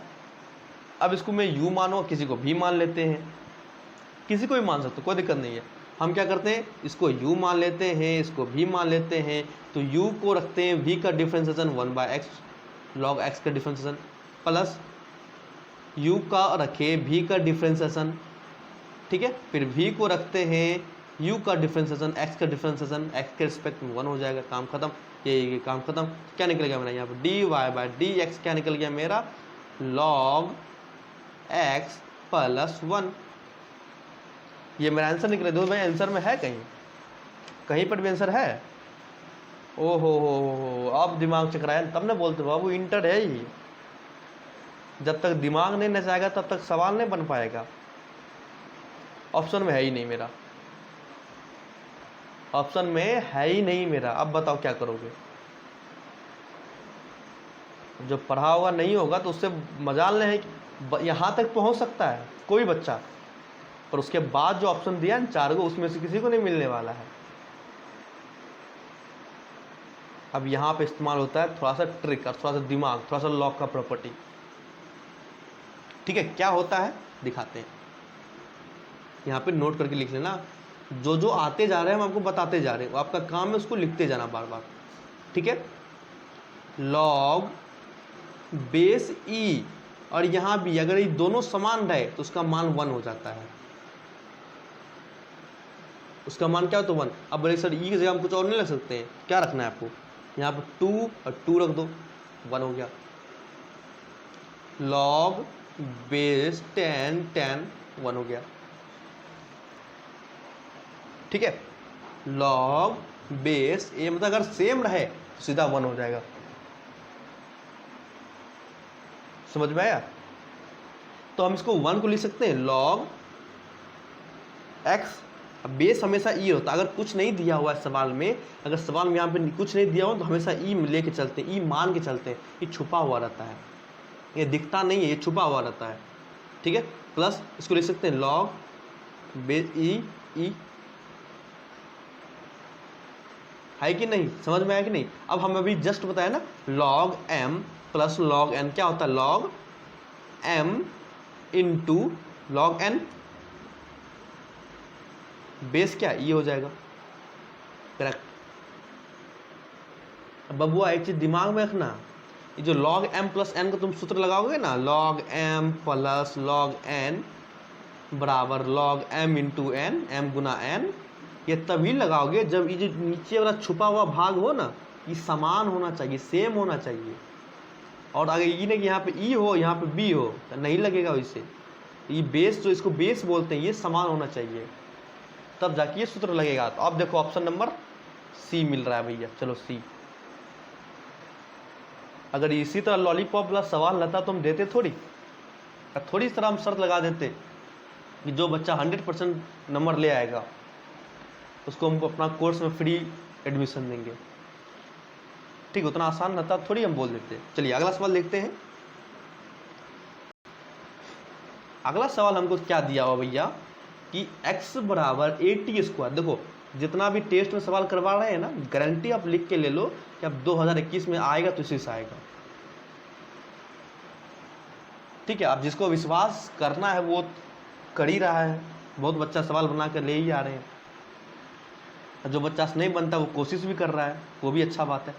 अब इसको मैं u मानो, किसी को v मान लेते हैं, किसी को भी मान सकते, कोई दिक्कत नहीं है। हम क्या करते हैं, इसको u मान लेते हैं, इसको v मान लेते हैं, तो u को रखते हैं v का डिफ्रेंसिएशन 1/x log x का डिफ्रेंसिएशन, प्लस u का रखे v का डिफ्रेंसिएशन, ठीक है। फिर v को रखते हैं u का डिफ्रेंसिएशन, x का डिफ्रेंसिएशन, x के रिस्पेक्ट में 1 हो जाएगा, काम खत्म, ये काम खत्म। क्या निकल गया मेरा यहाँ पर dy/dx, क्या निकल गया मेरा, log x प्लस 1। ये मेरा आंसर निकले। दो भाई आंसर में है, कहीं कहीं पर भी आंसर है। ओ हो, अब दिमाग चकराया, तब ना बोलते बाबू इंटर है ही। जब तक दिमाग नहीं नचाएगा तब तक सवाल नहीं बन पाएगा। ऑप्शन में है ही नहीं मेरा, ऑप्शन में है ही नहीं मेरा। अब बताओ क्या करोगे? जो पढ़ा होगा नहीं होगा तो उससे मजाल नहीं है कि यहाँ तक पहुँच सकता है कोई बच्चा, पर उसके बाद जो ऑप्शन दिया न 4 को, उसमें से किसी को नहीं मिलने वाला है। अब यहाँ पे इस्तेमाल होता है थोड़ा सा ट्रिक और थोड़ा सा दिमाग, थोड़ा सा लॉग का प्रॉपर्टी। ठीक है, क्या होता है दिखाते हैं। यहाँ पे नोट करके लिख लेना, जो जो आते जा रहे हैं हम आपको बताते जा रहे हैं, आपका काम है उसको लिखते जाना बार बार। ठीक है, लॉग बेस ई, और यहाँ भी अगर ये दोनों समान रहे तो उसका मान 1 हो जाता है। उसका मान क्या हो तो 1। अब बोले सर ई की जगह हम कुछ और नहीं रख सकते हैं, क्या रखना है आपको? यहाँ पर 2 और 2 रख दो, 1 हो गया। लॉग बेस 10 10 1 हो गया। ठीक है, लॉग बेस ए मतलब अगर सेम रहे तो सीधा 1 हो जाएगा। समझ में आया? तो हम इसको 1 को लिख सकते हैं लॉग एक्स। बेस हमेशा ई होता है, अगर कुछ नहीं दिया हुआ है सवाल में, अगर सवाल में यहाँ पे कुछ नहीं दिया हुआ तो हमेशा ई लेके चलते हैं, ई मान के चलते हैं। ये छुपा हुआ रहता है, ये दिखता नहीं है, ये छुपा हुआ रहता है। ठीक है, प्लस इसको लिख सकते हैं लॉग बेस ई ई। है कि नहीं? समझ में आया कि नहीं? अब हम अभी जस्ट बताया ना, log m plus log n क्या होता है? Log m into log n, base क्या ये हो जाएगा। करेक्ट। बबुआ एक चीज दिमाग में रखना, ये जो log m प्लस n का तुम सूत्र लगाओगे ना, log m plus log n बराबर log m into n, m गुना n, ये तभी लगाओगे जब ये जो नीचे वाला छुपा हुआ भाग हो ना, ये समान होना चाहिए, सेम होना चाहिए। और अगर ये नहीं कि यहाँ पे e हो यहाँ पे b हो तो नहीं लगेगा वैसे। ये बेस जो इसको बेस बोलते हैं, ये समान होना चाहिए, तब जाके ये सूत्र लगेगा। तो अब देखो ऑप्शन नंबर सी मिल रहा है भैया। चलो सी। अगर इसी तरह लॉलीपॉप वाला सवाल रहता तो हम देते थोड़ी, थोड़ी तरह हम शर्त लगा देते कि जो बच्चा 100% नंबर ले आएगा उसको हम अपना कोर्स में फ्री एडमिशन देंगे। ठीक, उतना आसान रहता थोड़ी हम बोल देते। चलिए अगला सवाल देखते हैं। अगला सवाल हमको क्या दिया हुआ भैया कि x बराबर 80²। देखो जितना भी टेस्ट में सवाल करवा रहे हैं ना, गारंटी आप लिख के ले लो कि अब 2021 में आएगा तो इसी से आएगा। ठीक है, आप जिसको विश्वास करना है वो कर ही रहा है, बहुत बच्चा सवाल बना कर ले ही आ रहे हैं। जो बच्चा से नहीं बनता वो कोशिश भी कर रहा है, वो भी अच्छा बात है।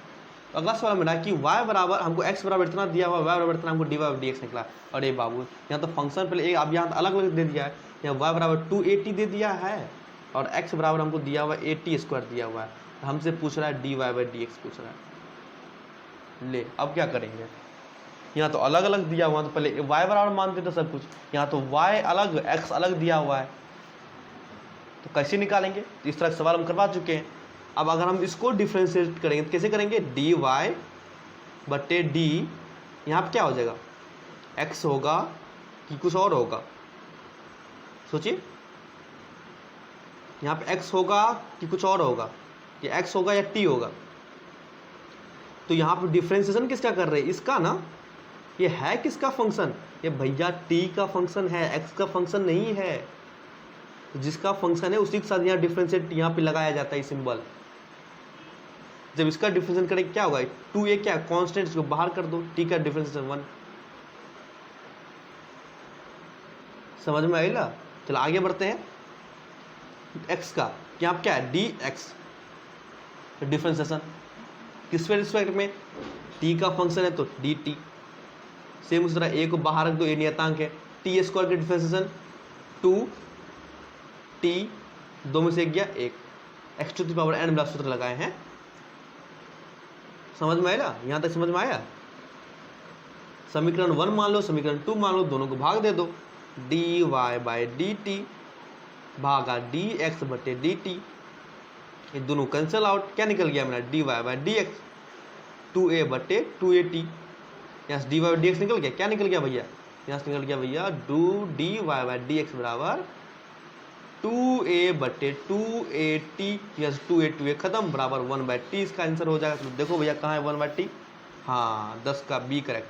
तो अगला सवाल मेरा कि y बराबर हमको x बराबर इतना दिया हुआ, y बराबर इतना हमको dy/dx निकला। अरे बाबू यहाँ तो फंक्शन पहले एक, अब यहाँ अलग अलग दे दिया है। यहाँ y बराबर 280 दे दिया है और x बराबर हमको दिया हुआ 80² दिया हुआ है। हमसे पूछ रहा है dy/dx पूछ रहा है। ले अब क्या करेंगे? यहाँ तो अलग अलग दिया हुआ, तो पहले y बराबर मानते तो सब कुछ, यहाँ तो y अलग x अलग दिया हुआ है, तो कैसे निकालेंगे? तो इस तरह का सवाल हम करवा चुके हैं। अब अगर हम इसको डिफ्रेंशिएट करेंगे तो कैसे करेंगे? dy/d, यहाँ पर क्या हो जाएगा? x होगा कि कुछ और होगा? सोचिए, यहाँ पे x होगा कि कुछ और होगा? ये x होगा या t होगा? तो यहाँ पे डिफ्रेंशिएशन किसका कर रहे हैं? इसका ना। ये है किसका फंक्शन? ये भैया t का फंक्शन है, x का फंक्शन नहीं है। जिसका फंक्शन है उसी के साथ यहाँ डिफ्रेंशिएट यहाँ पे लगाया जाता है सिंबल। जब इसका डिफ्रेंशिएशन करेंगे क्या होगा? 2a क्या कांस्टेंट, इसको बाहर कर दो, t का डिफ्रेंशिएशन 1। समझ में आएगा? चलो आगे बढ़ते हैं। x का यहाँ क्या है? dx डिफ्रेंशिएशन किस रिस्पेक्ट में? t का फंक्शन है तो dt। सेम उस तरह a को बाहर रख दो, a नियतांक है। t² का डिफ्रेंशिएशन 2t, 2 में से 1 गया 1, x⁴n बड़ा सूत्र लगाए हैं। समझ में आएगा? यहाँ तक समझ में आया? समीकरण 1 मान लो, समीकरण 2 मान लो, दोनों को भाग दे दो। dy/dt भागा dx/dt, ये दोनों कैंसिल आउट। क्या निकल गया मेरा? dy/dx 2a/2at। यहाँ से डी वाई डी एक्स निकल गया, क्या निकल गया भैया, यहाँ से निकल गया भैया डू d y by d x बराबर 2a/2at, यस 2a खत्म बराबर 1/t, इसका आंसर हो जाएगा। तो देखो भैया कहाँ है 1/t, हाँ 10 का बी करेक्ट,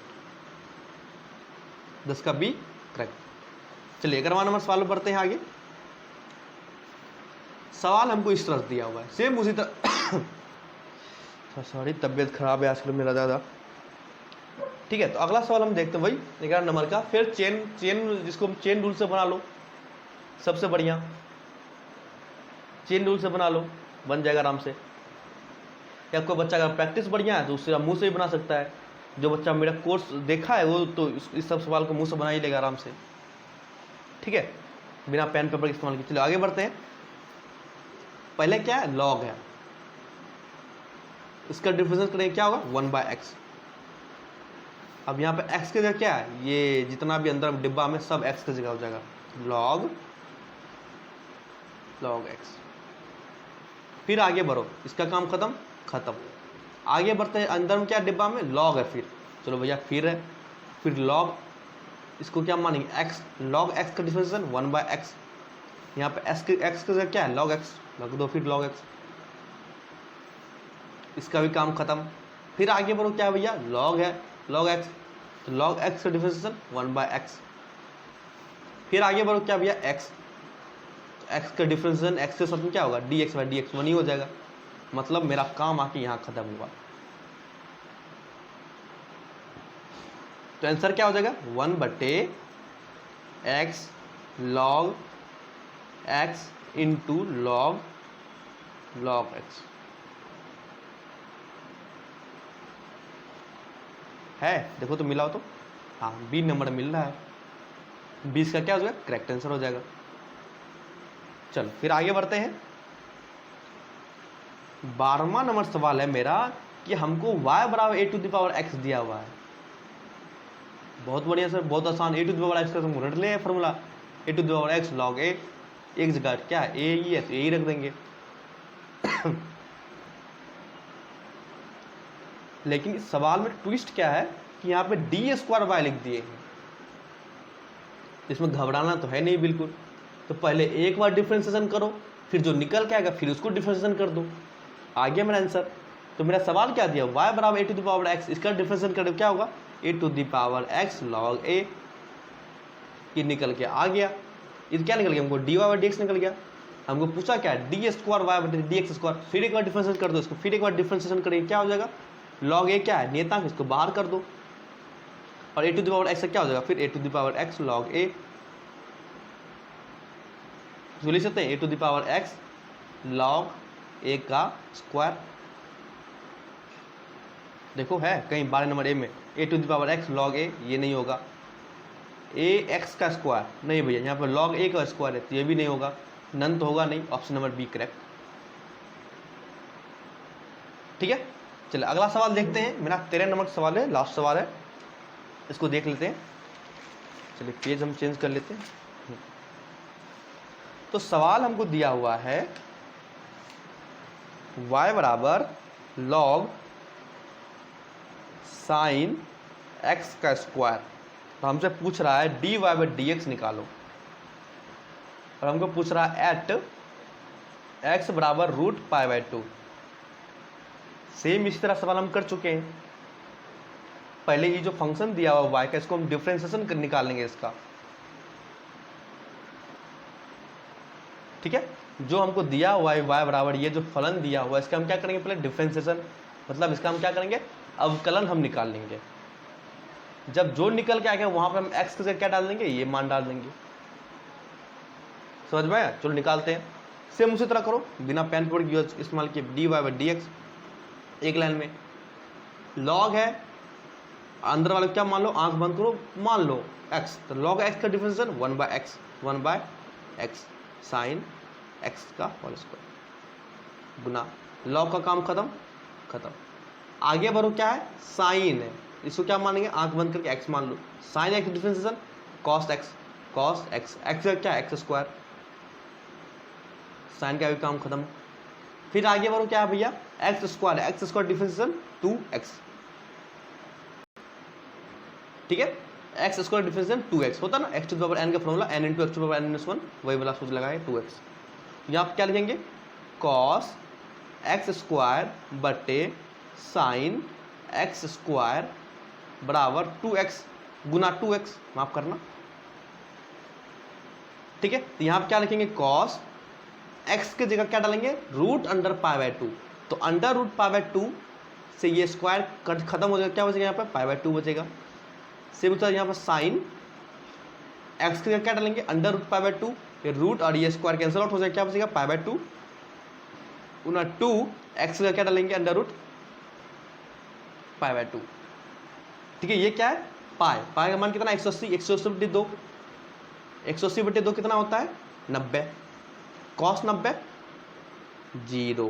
10 का बी करेक्ट। चलिए 11वां नंबर सवाल में बढ़ते हैं आगे। सवाल हमको इस तरह दिया हुआ है, सेम उसी तरह सॉरी तबीयत खराब है आजकल मेरा ज़्यादा, ठीक है। तो अगला सवाल हम देखते हैं वही 11 नंबर का, फिर चेन जिसको हम चेन रूल से बना लो, सबसे बढ़िया चेन रूल से बना लो, बन जाएगा आराम से। या कोई बच्चा अगर प्रैक्टिस बढ़िया है तो उससे मुंह से भी बना सकता है, जो बच्चा मेरा कोर्स देखा है वो तो इस सब सवाल को मुंह से बना ही लेगा आराम से, ठीक है, बिना पेन पेपर के इस्तेमाल किए। चलो आगे बढ़ते हैं। पहले क्या है, लॉग है, इसका डिफरेंस करेंगे क्या होगा 1/x। अब यहाँ पे x की जगह क्या है, ये जितना भी अंदर डिब्बा में सब x की जगह हो जाएगा, log x। फिर आगे बढ़ो, इसका काम खत्म खत्म। आगे बढ़ते हैं, अंदर में क्या डिब्बा में log है, फिर चलो भैया फिर है, फिर log, इसको क्या मानेंगे x, log x का डिफरेंशिएशन 1/x। यहाँ पे x की जगह क्या है log x, लग दो फिर log x, इसका भी काम खत्म। फिर आगे बढ़ो, क्या भैया log है log x, तो log x का डिफरेंशिएशन 1/x। फिर आगे बढ़ो, क्या भैया x, x का डिफरेंशिएशन x के साथ में क्या होगा dx/dx 1 ही हो जाएगा, मतलब मेरा काम आके यहाँ खत्म हुआ। तो आंसर क्या हो जाएगा 1/x log x into log x है, देखो तो मिला हो तो, हाँ बी नंबर मिल रहा है, 20 का क्या हो जाएगा करेक्ट आंसर हो जाएगा। चलो फिर आगे बढ़ते हैं। 12वां नंबर सवाल है मेरा कि हमको y बराबर a⁴x दिया हुआ है। बहुत बढ़िया सर, बहुत आसान, a⁴x का हम रट ले फॉर्मूला, a⁴x log a, एक जगह क्या है a ही है तो a ही रख देंगे लेकिन इस सवाल में ट्विस्ट क्या है कि यहाँ पे d² लिख दिए हैं, इसमें घबराना तो है नहीं बिल्कुल। तो पहले एक बार डिफरेंशिएशन करो, फिर जो निकल के आएगा फिर उसको डिफरेंशिएशन कर दो, आ गया मेरा आंसर। तो मेरा सवाल क्या दिया, y बराबर a⁴x, इसका डिफरेंशिएशन कर दो क्या होगा a⁴x log a, ये निकल के आ गया। ये क्या निकल गया, हमको dy/dx निकल गया। हमको पूछा क्या है d² y/dx², फिर एक बार डिफरेंशिएशन कर दो इसको, फिर एक बार डिफरेंशिएशन करेंगे क्या हो जाएगा log a, क्या है नियतांक, इसको बाहर कर दो और a⁴x से क्या हो जाएगा फिर a⁴x log a, तो लिख सकते हैं a⁴x log a का स्क्वायर। देखो है कहीं 12 नंबर ए में a⁴x log a, ये नहीं होगा, ax का स्क्वायर नहीं भैया, यहाँ पर log a का स्क्वायर है तो ये भी नहीं होगा, नन तो होगा नहीं, ऑप्शन नंबर बी करेक्ट, ठीक है। चलिए अगला सवाल देखते हैं, मेरा 13 नंबर सवाल है, लास्ट सवाल है, इसको देख लेते हैं। चलिए पेज हम चेंज कर लेते हैं। तो सवाल हमको दिया हुआ है y बराबर log sin x का स्क्वायर, तो हमसे पूछ रहा है dy/dx निकालो, और हमको पूछ रहा है एट x बराबर √π/2। सेम इसी तरह सवाल हम कर चुके हैं, पहले ये जो फंक्शन दिया हुआ y का, इसको हम डिफरेंशिएशन निकाल लेंगे इसका, ठीक है। जो हमको दिया हुआ है y बराबर ये जो फलन दिया हुआ है, इसका हम क्या करेंगे पहले डिफरेंशिएशन, मतलब इसका हम क्या करेंगे अवकलन हम निकाल लेंगे। जब जो निकल के आएगा वहां पर हम x की जगह क्या डाल देंगे, ये मान डाल देंगे, समझ में आया। चलो निकालते हैं, सेम उसी तरह करो बिना पेन पेपर की इस्तेमाल किए, dy/dx एक लाइन में log है, अंदर वाले क्या मान लो, आंख बंद करो, मान लो x, तो log x का डिफरेंशिएशन 1/x sin x का होल स्क्वायर गुना log का काम खत्म खत्म। आगे बढ़ो, क्या है साइन है, इसको क्या मानेंगे आंख बंद करके x मान लो, sine x differentiation cos x x क्या है x², साइन का भी काम खत्म। फिर आगे बढ़ो, क्या है भैया x² डिफरेंशिएशन 2x, ठीक है, एक्स स्क्वायर डिफरेंस 2x होता ना, x to the power n का formula n into x to the power n-1, वही वाला सूत्र लगाए 2x। यहाँ आप क्या लिखेंगे, कॉस एक्स स्क्वायर बटे साइन एक्स स्क्वायर बराबर 2x गुना 2x, माफ करना। ठीक है, तो यहाँ आप क्या लिखेंगे, कॉस x की जगह क्या डालेंगे, रूट अंडर पाई बाय 2, तो अंडर रूट पाई बाय 2 से ये स्क्वायर खत्म हो जाएगा, क्या बचेगा यहाँ पर पाई बाय 2 बचेगा। सेम उत्तर यहाँ पर साइन x की जगह क्या डालेंगे, अंडर रूट पाई बाय 2, ये रूट और ये स्क्वायर कैंसिल आउट हो जाएगा, क्या बचेगा पाई बाय 2 गुना 2, x की जगह क्या डालेंगे, अंडर रूट पाई बाय 2। ठीक है, ये क्या है, पाई का मान कितना 180, 180 बटे 2, 180 बटे 2 कितना होता है 90, कॉस 90 जीरो,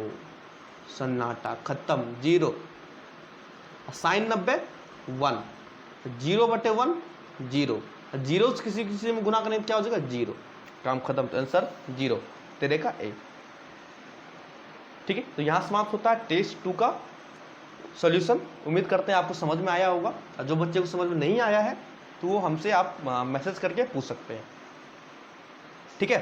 सन्नाटा खत्म, जीरो। साइन 90 1, जीरो बटे 1 जीरो, जीरो किसी किसी में गुना करने क्या हो जाएगा जीरो, काम खत्म, तो आंसर जीरो, तेरे का ए। ठीक है, तो यहां समाप्त होता है टेस्ट 2 का सॉल्यूशन। उम्मीद करते हैं आपको समझ में आया होगा, और जो बच्चे को समझ में नहीं आया है तो वो हमसे आप मैसेज करके पूछ सकते हैं। ठीक है।